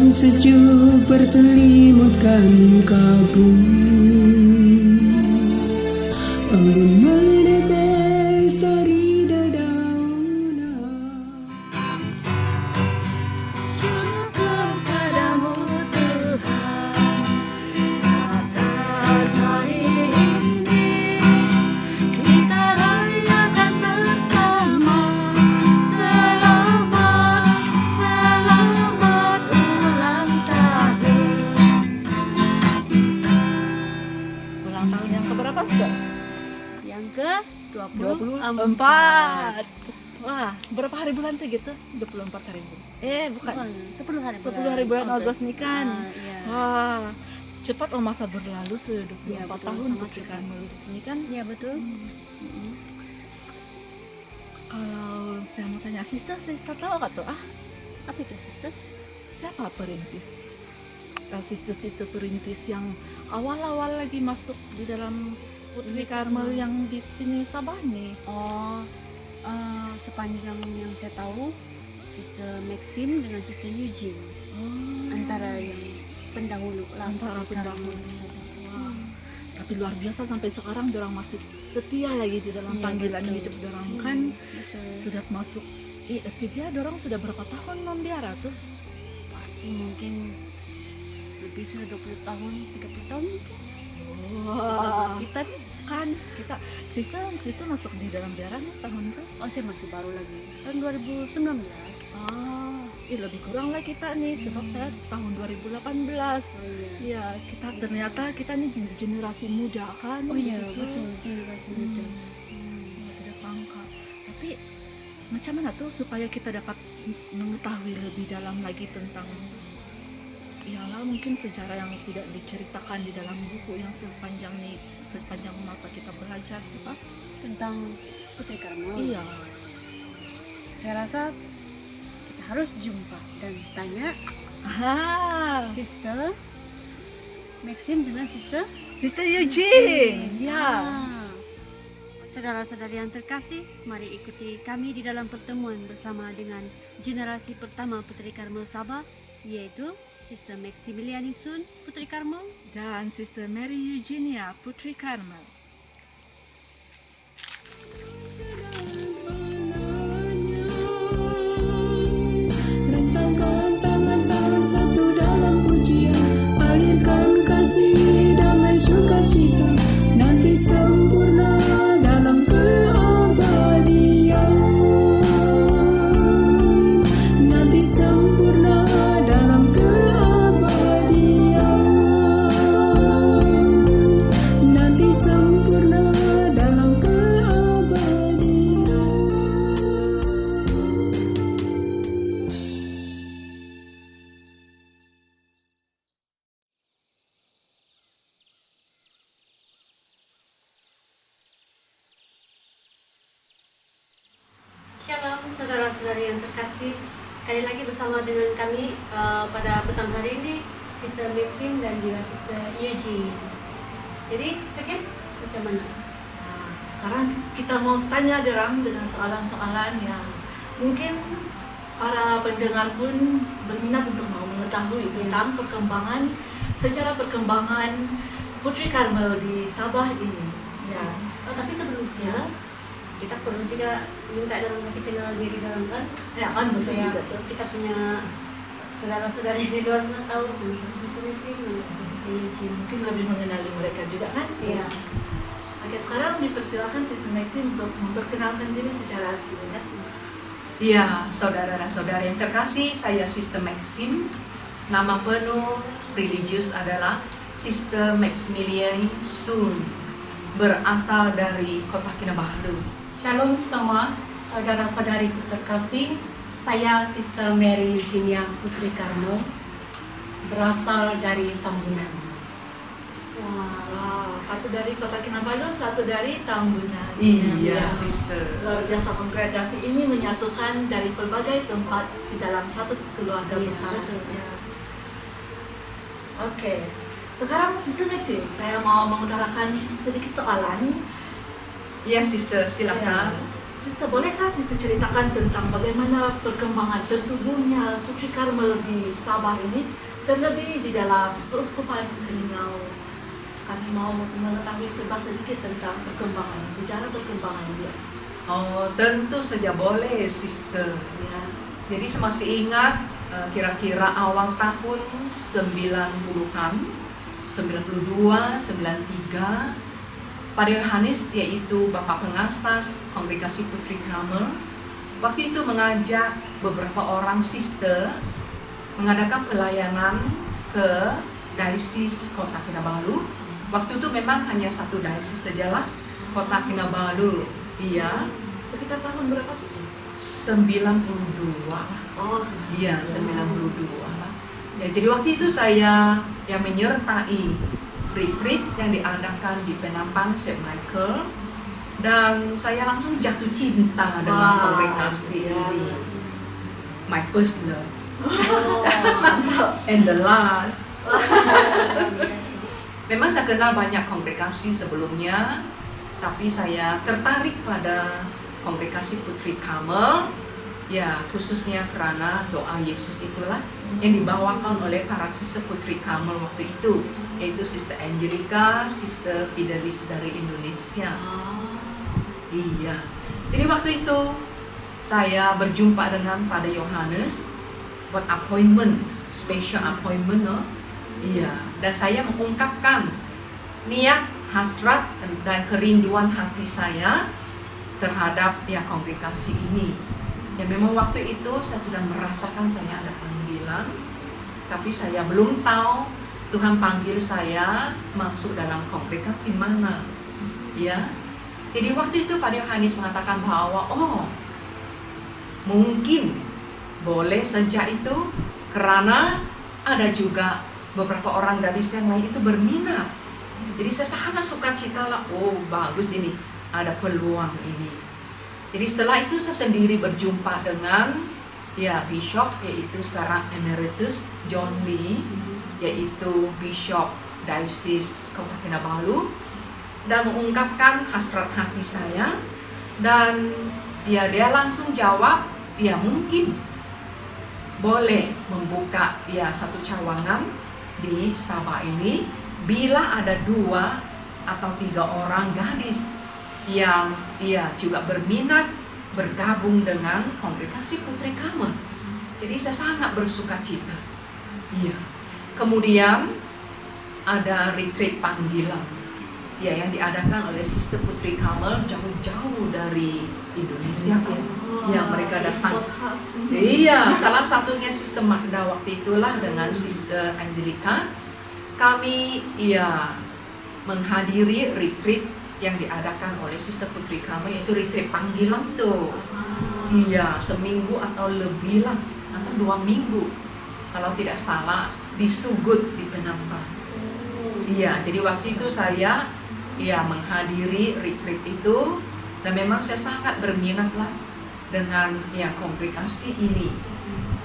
Angin sejuk berselimutkan kabut, embun menetes dari dedaunan. Syukur padamu Tuhan atas hari ini kita rayakan bersama. Selamat ulang tahun. Ulang tahun yang keberapa sudah? Yang ke 24. Wah, berapa hari bulan tuh gitu? 24 hari bulan. Bukan. 10 hari 10 hari bulan Agustus nih kan. Iya. Wah, cepat masa berlalu sudah 24 Iya, betul, tahun sama Putri cepat. Karmel ini kan. Iya betul. Kalau saya mau tanya sister tahu gak tuh? Apa itu sisters? Siapa perintis? Sister perintis yang awal-awal lagi masuk di dalam Putri Karmel yang di sini Sabah nih. Sepanjang yang saya tahu Sister Maxim dengan Sister Eugene antara yang pendahulu lah. Antara pendahulu. Wah, tapi luar biasa sampai sekarang orang masih setia lagi di dalam Iya, panggilan betul. hidup orang kan. Betul. Sudah masuk dia orang sudah berapa tahun membiara tuh? Pasti mungkin lebih sudah 20 tahun, 30 tahun mungkin. Wah, Kita kan kita sister masuk di dalam biara nih tahun itu. saya masih baru lagi tahun 2019. Lebih kurang lah kita nih sebab saya tahun 2018. Ya, ternyata kita nih generasi muda kan. Betul, generasi muda. Tidak sangka. Tapi macam mana tuh supaya kita dapat mengetahui lebih dalam lagi tentang mungkin sejarah yang tidak diceritakan di dalam buku yang sepanjang masa kita belajar gitu. Tentang Putri Karmel. Iya. Saya rasa kita harus jumpa dan tanya Sister Maxim dengan Sister Eugene. Ya. Saudara-saudari yang terkasih, mari ikuti kami di dalam pertemuan bersama dengan generasi pertama Putri Karmel Sabah, yaitu Sister Maximiliani Sun Putri Karmel Dan Sister Mary Eugenia Putri Karmel. Rentangkan tangan satu dalam pujian, alirkan kasih damai sukacita, nanti sempurna dalam keabadian. Nanti sempurna dalam keabadian. Nanti sempurna dalam keabadian. Shalom saudara-saudari yang terkasih, sekali lagi bersama dengan kami pada petang hari ini Sister Maxim dan juga Sister Eugene. Jadi Sister Kim, macam mana? Nah, sekarang kita mau tanya derang dengan soalan-soalan yang mungkin para pendengar pun berminat untuk mau mengetahui tentang sejarah perkembangan Putri Karmel di Sabah ini. Ya. Tapi sebelumnya kita perlu juga minta dorang kasih kenal diri dorang kan? Ya kan betul Supaya juga tuh. kita punya saudara-saudari di luar sana tahu mana satu Sister Maxim, mana satu Sister Eugene. Mungkin lebih mengenali mereka juga kan? Iya. Oke, sekarang dipersilakan Sister Maxim untuk memperkenalkan diri secara singkat. Iya, saudara dan saudari yang terkasih, saya Sister Maxim. Nama penuh religius adalah Sister Maximiliani Sun, berasal dari kota Kinabalu. Shalom semua saudara-saudari terkasih. Saya Sister Mary Eugenia Putri Karmel, berasal dari Tambunan. Wow, satu dari kota Kinabalu, satu dari Tambunan. Iya, Sister. Luar biasa, kongregasi ini menyatukan dari berbagai tempat di dalam satu keluarga Iya, besar. betul. Ya. Oke, sekarang Sister Maxim, saya mau mengutarakan sedikit soalan. Iya, Sister, Ya. silakan. Sister, bolehkah Sister ceritakan tentang bagaimana perkembangan tertubuhnya Putri Karmel di Sabah ini, terlebih di dalam Keuskupan Keningau? Kami mau mengetahui serba sedikit tentang perkembangan, sejarah perkembangan dia. Oh, tentu saja boleh, Sister. Ya. Jadi saya masih ingat kira-kira awal tahun 90-an, 92, 93, Pada Yohanes, yaitu Bapak Pengasas Kongregasi Putri Karmel, waktu itu mengajak beberapa orang sister mengadakan pelayanan ke Diosis Kota Kinabalu. Waktu itu memang hanya satu diosis sajalah, Kota Kinabalu. Iya, Sekitar tahun berapa tuh, Sister? 92. Oh, Iya, 92. Ya, jadi waktu itu saya yang menyertai retreat yang diadakan di Penampang St. Michael, dan saya langsung jatuh cinta dengan kongregasi ini. My first love and the last. Memang saya kenal banyak kongregasi sebelumnya, tapi saya tertarik pada kongregasi Putri Karmel, ya khususnya karena doa Yesus itulah yang dibawakan oleh para sister Putri Karmel waktu itu, yaitu Sister Angelica, Sister Fidelis dari Indonesia. Iya. Jadi waktu itu saya berjumpa dengan Pada Yohanes buat appointment, special appointment, no? Iya. Dan saya mengungkapkan niat, hasrat dan kerinduan hati saya terhadap ya kongregasi ini. Ya memang waktu itu saya sudah merasakan saya ada panggilan, tapi saya belum tahu Tuhan panggil saya masuk dalam kongregasi mana. Ya. Jadi waktu itu Pada Yohanes mengatakan bahwa mungkin boleh sejak itu, karena ada juga beberapa orang gadis yang lain itu berminat. Jadi saya sangat sukacita lah, bagus ini, ada peluang ini. Jadi setelah itu saya sendiri berjumpa dengan ya Bishop, yaitu sekarang Emeritus John Lee, yaitu Bishop Diosis Kota Kinabalu, dan mengungkapkan hasrat hati saya, dan ya dia langsung jawab, ya mungkin boleh membuka ya satu cawangan di Sabah ini bila ada 2 atau 3 orang gadis yang juga berminat bergabung dengan kongregasi Putri Karmel. Jadi saya sangat bersukacita. Iya. Kemudian ada retreat panggilan ya yang diadakan oleh Sister Putri Karmel jauh-jauh dari Indonesia. Ya, mereka datang. Iya, salah satunya Sister Magda waktu itulah dengan Sister Angelica. Kami menghadiri retreat yang diadakan oleh Sister Putri Karmel, yaitu retreat panggilan tuh. Iya, seminggu atau lebih lah, atau 2 minggu kalau tidak salah, di Sugut di Penampang. Iya, jadi waktu itu saya menghadiri retreat itu, dan memang saya sangat berminat lah dengan kongregasi ini.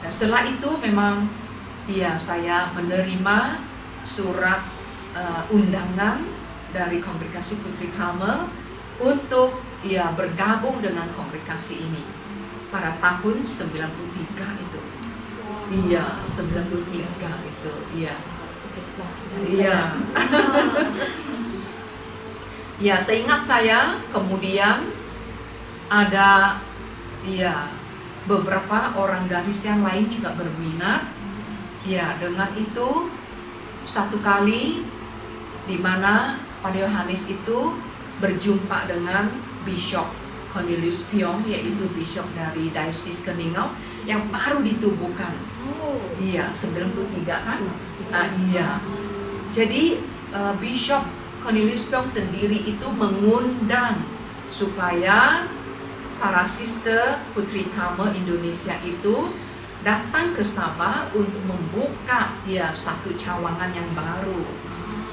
Nah, setelah itu memang saya menerima surat undangan dari kongregasi Putri Karmel untuk bergabung dengan kongregasi ini pada tahun 93 itu. Iya, 93 itu. Iya. Iya. Ya, seingat saya kemudian ada beberapa orang gadis yang lain juga berminat. Ya, dengan itu satu kali di mana Pada Yohanes itu berjumpa dengan Bishop Cornelius Piong, yaitu Bishop dari Diosis Keningau yang baru ditubuhkan. Iya, 93 kan? Iya. Jadi Bishop Cornelius Piong sendiri itu mengundang supaya para sister Putri Karmel Indonesia itu datang ke Sabah untuk membuka satu cawangan yang baru.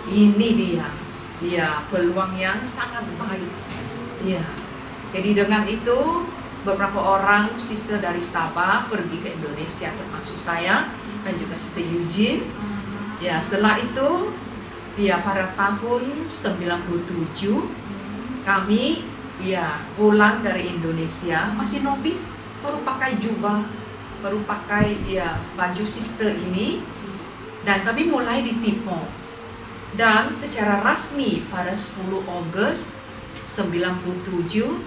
Ini dia, peluang yang sangat baik. Iya. Jadi dengan itu beberapa orang sister dari Sabah pergi ke Indonesia, termasuk saya dan juga Sister Eugene. Ya, setelah itu pada tahun 97 kami ya pulang dari Indonesia masih novis, baru pakai jubah, baru pakai ya baju sister ini, dan kami mulai di Tipo. Dan secara rasmi pada 10 Agustus 97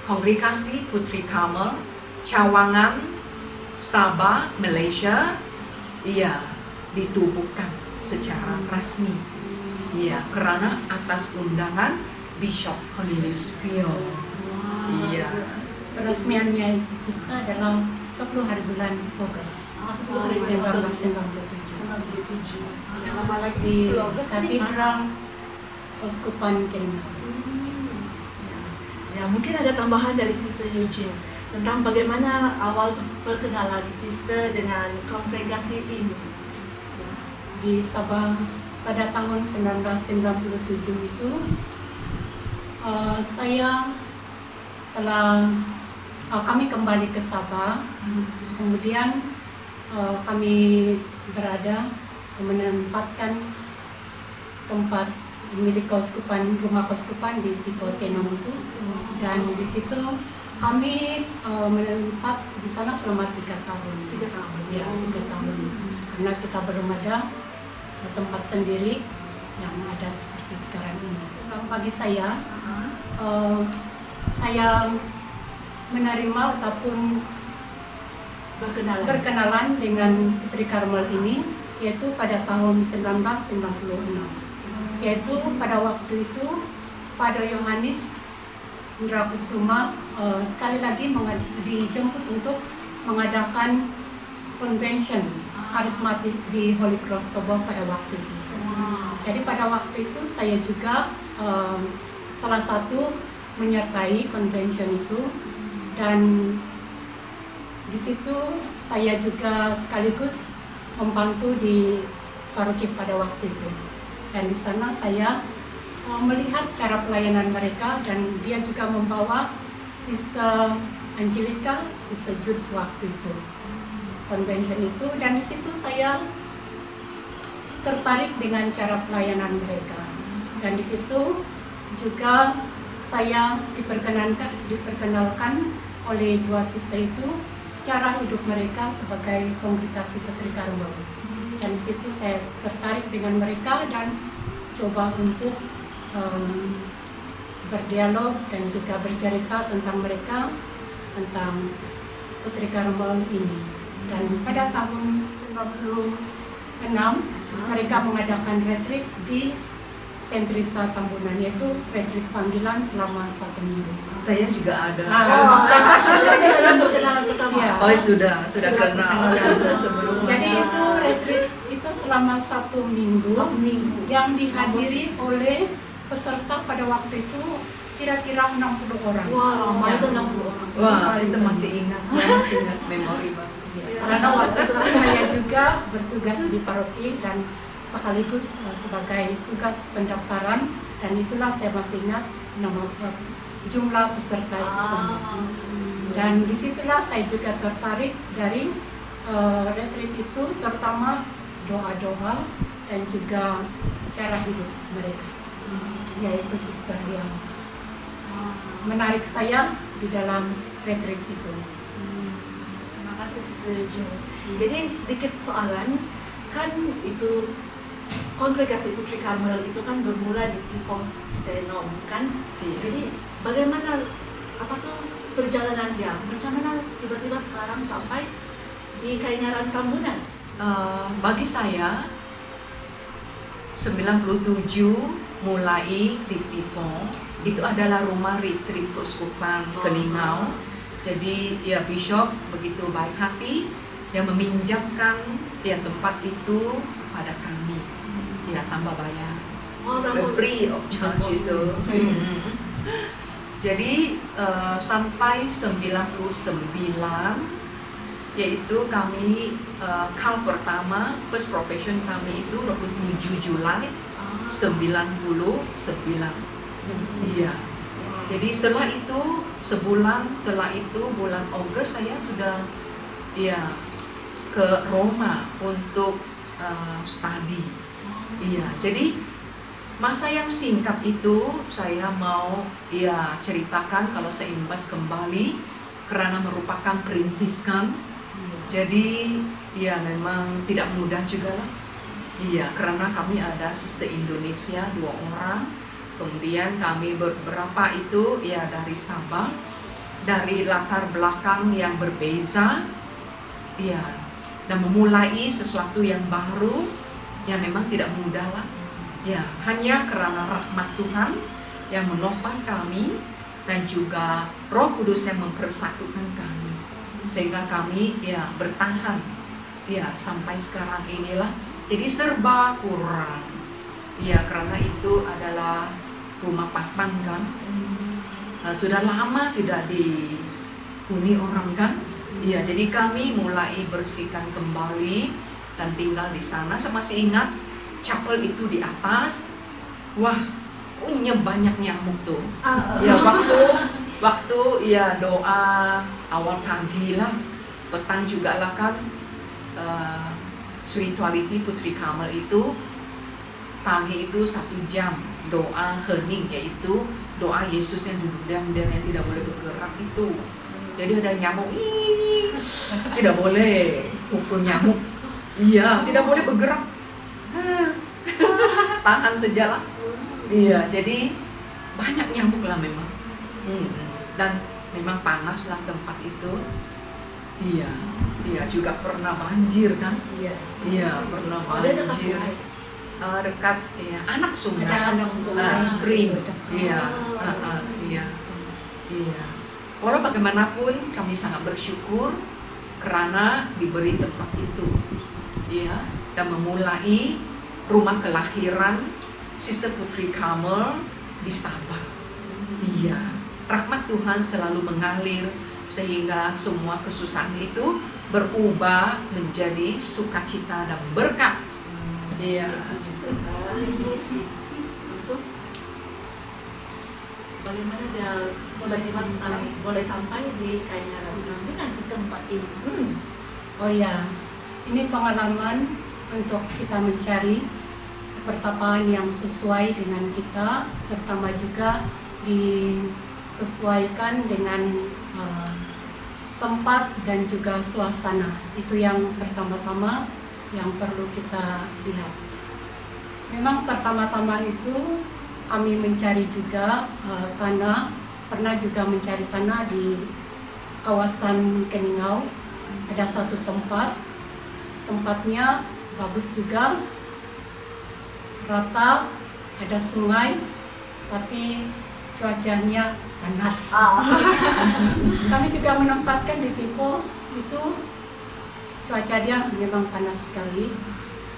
Kongregasi Putri Karmel Cawangan, Sabah, Malaysia, iya ditubuhkan secara rasmi. Iya, karena atas undangan Bishop Cornelius Fio. Iya. Peresmiannya itu sister adalah 10 hari bulan Agustus 10 hari bulan Agustus 1997 Ya, lama lagi di 10 Agustus nih, Katedral Uskupan Keringau. Ya, mungkin ada tambahan dari Sister Eugene tentang bagaimana awal perkenalan Sister dengan kongregasi ini. Di Sabah pada tahun 1997 itu kami kembali ke Sabah, kemudian kami berada menempatkan tempat milik keuskupan, rumah keuskupan di Tipo Tenom itu, dan di situ kami menetap di sana selama 3 tahun. 3 tahun. Ya, 3 tahun. Karena kita belum ada tempat sendiri yang ada seperti sekarang ini. Bagi saya menerima ataupun berkenalan dengan Putri Karmel ini yaitu pada tahun 1996. Yaitu pada waktu itu Pada Yohanes Indra Kusuma sekali lagi dijemput untuk mengadakan convention karismatik di Holy Cross Toba pada waktu itu. Jadi pada waktu itu saya juga salah satu menyertai convention itu, dan di situ saya juga sekaligus membantu di paroki pada waktu itu. Dan di sana saya melihat cara pelayanan mereka, dan dia juga membawa Sister Angelica, Sister Jude waktu itu convention itu, dan di situ saya tertarik dengan cara pelayanan mereka, dan di situ juga saya diperkenalkan oleh 2 sister itu cara hidup mereka sebagai kongregasi Putri Karmel, dan di situ saya tertarik dengan mereka dan coba untuk berdialog dan juga bercerita tentang mereka, tentang Putri Karmel ini. Dan pada tahun 96 mereka mengadakan retreat di Sentrisa Tambunan, yaitu retreat panggilan selama 1 minggu. Saya juga ada. Perkenalan pertama. Ya. Oh sudah kenal sebelum Jadi masuk. itu retreat itu selama 1 minggu, 1 minggu. yang dihadiri oleh peserta pada waktu itu kira-kira 60 orang. Wah, lama itu 60 orang. Wah, sistem masih ingat memori banget. Karena waktu itu saya juga bertugas di paroki dan sekaligus sebagai tugas pendaftaran, dan itulah saya masih ingat jumlah peserta itu semua. Dan disitulah saya juga tertarik dari retreat itu, terutama doa-doa dan juga cara hidup mereka, yaitu sister yang menarik saya di dalam retreat itu. Terima kasih Sister Eugene. Jadi sedikit soalan, kan itu kongregasi Putri Karmel itu kan bermula di Tipo Tenom kan? Iya. Jadi bagaimana perjalanannya? Macam mana tiba-tiba sekarang sampai di Kaingaran Tambunan? Bagi saya 97 mulai di Tipo itu adalah rumah retreat keuskupan Keningau. Jadi ya Bishop begitu baik hati yang meminjamkan ya tempat itu kepada kami, ya tanpa bayar, free of charge itu. Jadi sampai 99 yaitu kami call pertama, first profession kami itu 27 Julai 99. Iya. Jadi setelah itu sebulan setelah itu bulan Agustus saya sudah ya ke Roma untuk studi. Iya. Jadi masa yang singkat itu saya mau ya ceritakan kalau seimbas kembali karena merupakan perintisan. Jadi ya memang tidak mudah juga lah. Iya, karena kami ada Sister Indonesia 2 orang, kemudian kami beberapa itu ya dari Sabah, dari latar belakang yang berbeza, ya, dan memulai sesuatu yang baru, ya memang tidak mudah lah. Ya, hanya karena rahmat Tuhan yang menopang kami dan juga Roh Kudus yang mempersatukan kami, sehingga kami ya bertahan, ya sampai sekarang inilah. Jadi serba kurang, ya karena itu adalah rumah Patman kan, sudah lama tidak dihuni orang kan, ya jadi kami mulai bersihkan kembali dan tinggal di sana. Saya masih ingat chapel itu di atas, wah punya banyak nyamuk tuh, ya waktu ya doa awal pagi lah, petang juga lah kan. Spirituality Putri Karmel itu pagi itu 1 jam doa hening, yaitu doa Yesus yang duduk diam dan yang tidak boleh bergerak itu. Jadi ada nyamuk, tidak boleh pukul nyamuk, iya tidak boleh bergerak, tahan saja lah. Iya, jadi banyak nyamuk lah memang, dan memang panas lah tempat itu. Iya juga pernah banjir kan? Iya pernah banjir. Dekat ya anak sungai, stream. Iya. Walau bagaimanapun kami sangat bersyukur karena diberi tempat itu, ya, dan memulai rumah kelahiran Sister Putri Karmel di Sabah. Iya, rahmat Tuhan selalu mengalir sehingga semua kesusahan itu berubah menjadi sukacita dan berkat. Iya. Bagaimana dia boleh sampai di Kainaran dengan di tempat ini? Oh ya, ini pengalaman untuk kita mencari pertapaan yang sesuai dengan kita, terutama juga disesuaikan dengan tempat dan juga suasana. Itu yang pertama-tama yang perlu kita lihat. Memang pertama-tama itu kami mencari juga tanah, pernah juga mencari tanah di kawasan Keningau. Ada satu tempatnya bagus juga, rata, ada sungai, tapi cuacanya panas. Kami juga menempatkan di Tipo itu cuaca dia memang panas sekali,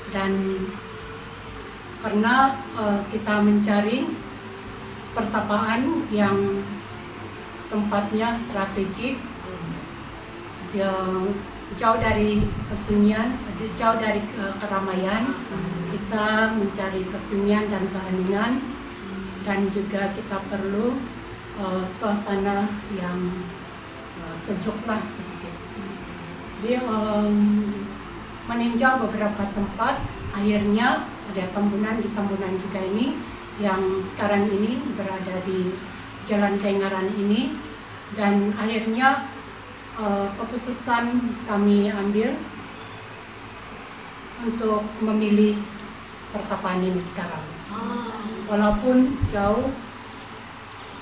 dan karena kita mencari pertapaan yang tempatnya strategik, jauh dari kesunyian, jauh dari keramaian, kita mencari kesunyian dan keheningan, dan juga kita perlu suasana yang sejuk lah sedikit. Dia meninjau beberapa tempat, akhirnya ada di Tambunan juga ini, yang sekarang ini berada di Jalan Kainaran ini, dan akhirnya keputusan kami ambil untuk memilih pertapaan ini sekarang. Walaupun jauh,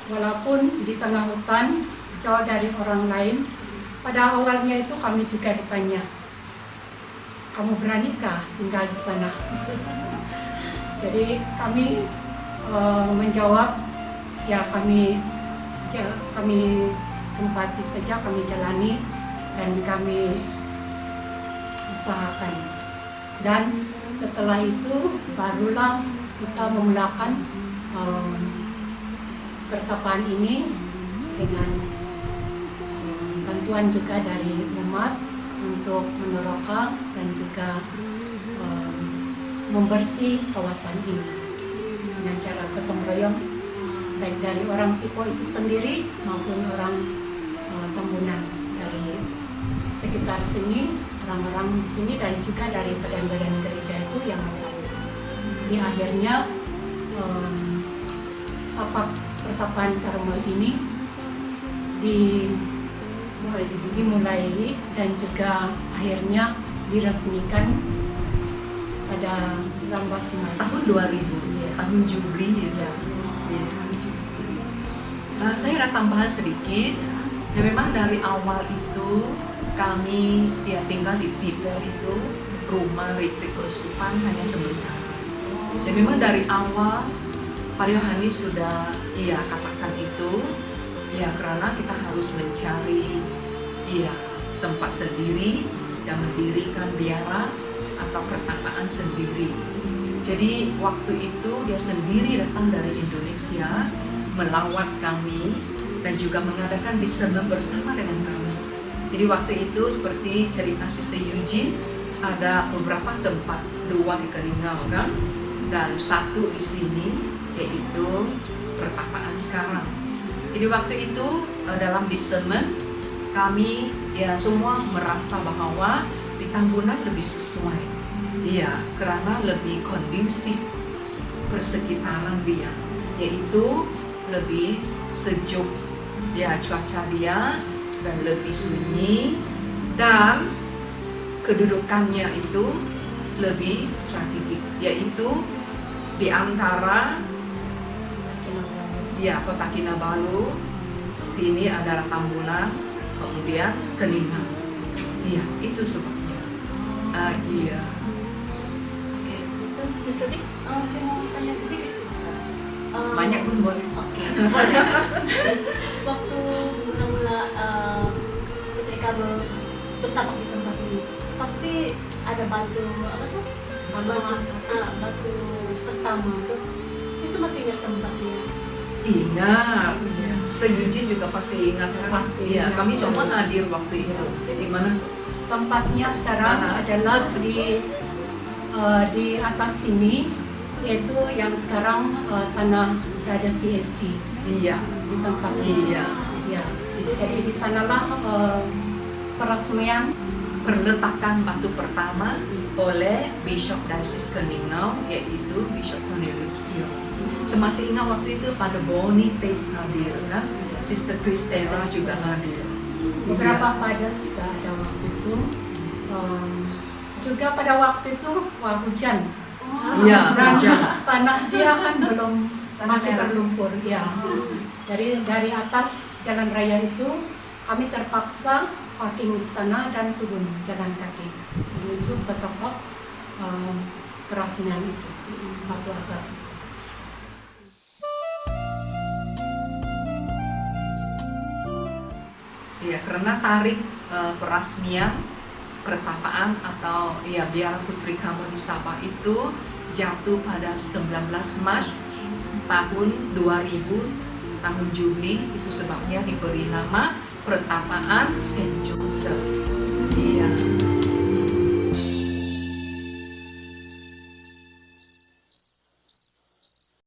walaupun di tengah hutan, jauh dari orang lain. Pada awalnya itu kami juga ditanya, kamu beranikah tinggal di sana? Jadi kami menjawab, ya kami tempati saja, kami jalani dan kami usahakan. Dan setelah itu barulah kita memulakan pertapaan ini dengan bantuan juga dari umat untuk meneroka dan juga membersih kawasan ini dengan cara gotong royong, baik dari orang Tipo itu sendiri maupun orang Tambunan dari sekitar sini, orang-orang di sini, dan juga dari badan-badan gereja itu yang ada. Di akhirnya tapak pertapaan Karmel ini dimulai dan juga akhirnya diresmikan pada 19 Mei tahun 2000, tahun Jubli gitu. Iya. Saya ada tambahan sedikit. Ya memang dari awal itu kami tinggal di tipe itu rumah retreat keuskupan hanya sebentar. Dan memang dari awal Pak Yohanes sudah katakan itu karena kita harus mencari tempat sendiri dan mendirikan biara atau pertapaan sendiri. Jadi waktu itu dia sendiri datang dari Indonesia melawat kami dan juga mengadakan discernment bersama dengan kami. Jadi waktu itu seperti cerita Sister Eugene, ada beberapa tempat, 2 di Keningau kan, dan 1 di sini yaitu pertapaan sekarang. Jadi waktu itu dalam discernment kami semua merasa bahwa di Tambunan lebih sesuai, karena lebih kondusif persekitaran dia, yaitu lebih sejuk, cuaca dia dan lebih sunyi dan kedudukannya itu lebih strategik, yaitu di antara Kota Kinabalu, sini adalah Tambunan, kemudian Keningau. Itu sebabnya. Oke, Sister Dik, saya mau tanya sedikit, Sister. Banyak pun boleh. Oke, boleh. Waktu mula-mula Putri Karmel bertapak di tempat ini, pasti ada batu batu pertama tuh. Sister masih ingat tempatnya? Ingat. Eugene juga pasti ingat kan? Pasti Iya, ingat. kami semua hadir waktu itu. Di mana? tempatnya sekarang adalah di atas sini, yaitu yang sekarang tanah berada CST Iya. di tempat sini. Iya. Ya. Jadi di sanalah peresmian Perletakan batu pertama oleh Bishop Diocese Keningau, yaitu Bishop Cornelius Pio. Saya masih ingat waktu itu pada Boniface hadir kan, Sister Christella juga hadir. beberapa pada juga ada waktu itu. Juga pada waktu itu hujan. Iya, Dan hujan. tanah dia kan belum masih merah. berlumpur. Ya. Dari atas jalan raya itu kami terpaksa parking di sana dan turun jalan kaki menuju ke tempat peresmian itu, batu asas. Iya, karena tarikh peresmian pertapaan atau biara Putri Karmel di Sabah itu jatuh pada 19 Maret tahun 2000, tahun Juli. Itu sebabnya diberi nama pertapaan Saint Joseph. Iya.